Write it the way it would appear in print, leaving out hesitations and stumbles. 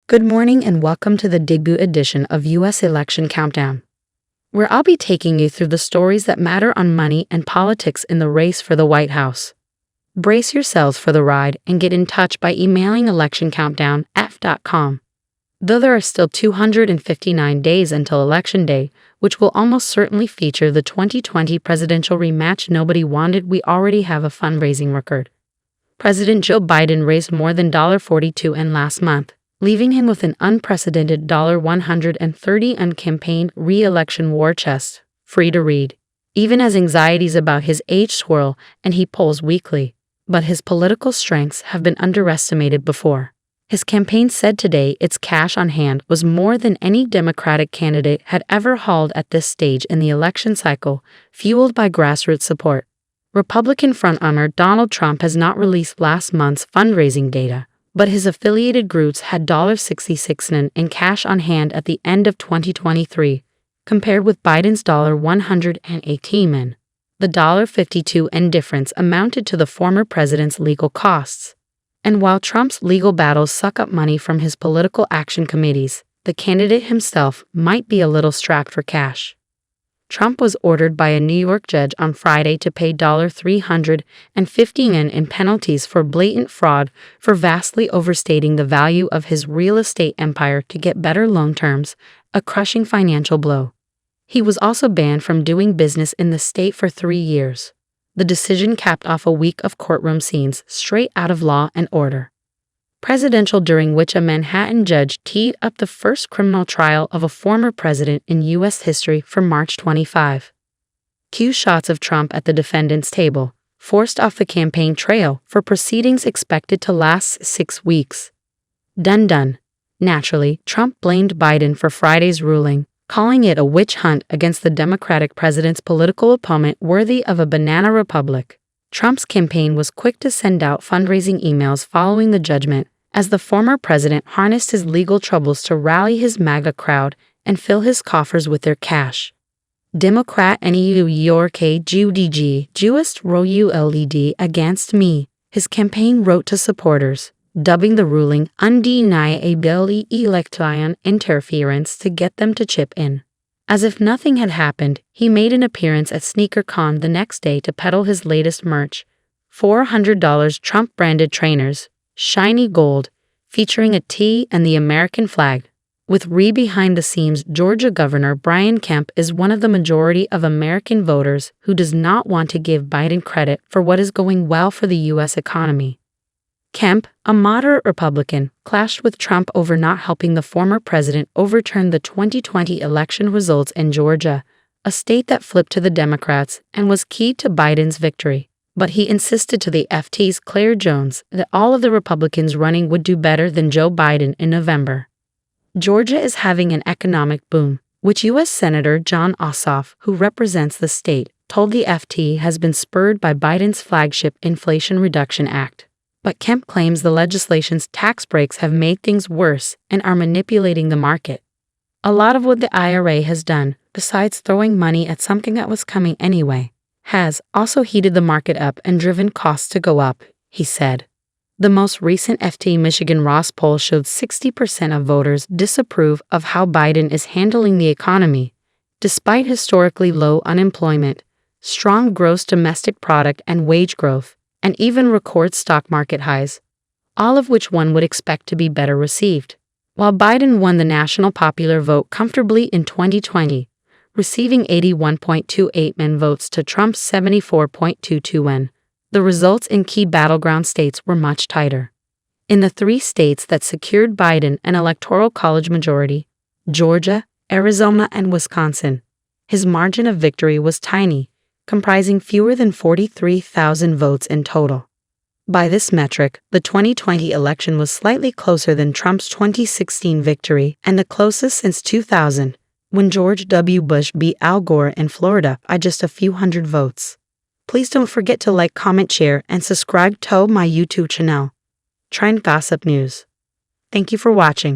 Good morning and welcome to the debut edition of U.S. Election Countdown, where I'll be taking you through the stories that matter on money and politics in the race for the White House. Brace yourselves for the ride and get in touch by emailing electioncountdown@f.com. Though there are still 259 days until Election Day, which will almost certainly feature the 2020 presidential rematch nobody wanted, we already have a fundraising record. President Joe Biden raised more than $42 last month, leaving him with an unprecedented $130 uncampaigned re-election war chest, free to read. Even as anxieties about his age swirl and he polls weekly, but his political strengths have been underestimated before. His campaign said today its cash on hand was more than any Democratic candidate had ever hauled at this stage in the election cycle, fueled by grassroots support. Republican frontrunner Donald Trump has not released last month's fundraising data, but his affiliated groups had $66 in cash on hand at the end of 2023, compared with Biden's $118. The $52 difference amounted to the former president's legal costs. And while Trump's legal battles suck up money from his political action committees, the candidate himself might be a little strapped for cash. Trump was ordered by a New York judge on Friday to pay $350 in penalties for blatant fraud for vastly overstating the value of his real estate empire to get better loan terms, a crushing financial blow. He was also banned from doing business in the state for 3 years. The decision capped off a week of courtroom scenes straight out of Law and Order. Presidential, during which a Manhattan judge teed up the first criminal trial of a former president in U.S. history for March 25. Cue shots of Trump at the defendant's table, forced off the campaign trail for proceedings expected to last 6 weeks. Done. Naturally, Trump blamed Biden for Friday's ruling, calling it a witch hunt against the Democratic president's political opponent worthy of a banana republic. Trump's campaign was quick to send out fundraising emails following the judgment, as the former president harnessed his legal troubles to rally his MAGA crowd and fill his coffers with their cash. Democrat New York GDG Jewist ROULED against me, his campaign wrote to supporters, dubbing the ruling undeniable election interference to get them to chip in. As if nothing had happened, he made an appearance at SneakerCon the next day to peddle his latest merch, $400 Trump-branded trainers, shiny gold, featuring a T and the American flag. With behind the scenes, Georgia Governor Brian Kemp is one of the majority of American voters who does not want to give Biden credit for what is going well for the U.S. economy. Kemp, a moderate Republican, clashed with Trump over not helping the former president overturn the 2020 election results in Georgia, a state that flipped to the Democrats and was key to Biden's victory. But he insisted to the FT's Claire Jones that all of the Republicans running would do better than Joe Biden in November. Georgia is having an economic boom, which U.S. Senator Jon Ossoff, who represents the state, told the FT has been spurred by Biden's flagship Inflation Reduction Act. But Kemp claims the legislation's tax breaks have made things worse and are manipulating the market. A lot of what the IRA has done, besides throwing money at something that was coming anyway, has also heated the market up and driven costs to go up, he said. The most recent FT Michigan Ross poll showed 60% of voters disapprove of how Biden is handling the economy, despite historically low unemployment, strong gross domestic product and wage growth, and even record stock market highs, all of which one would expect to be better received. While Biden won the national popular vote comfortably in 2020, receiving 81.28% votes to Trump's 74.22%, the results in key battleground states were much tighter. In the 3 states that secured Biden an electoral college majority, Georgia, Arizona, and Wisconsin, his margin of victory was tiny, comprising fewer than 43,000 votes in total. By this metric, the 2020 election was slightly closer than Trump's 2016 victory and the closest since 2000, when George W. Bush beat Al Gore in Florida by just a few hundred votes. Please don't forget to like, comment, share, and subscribe to my YouTube channel, Trend Gossip News. Thank you for watching.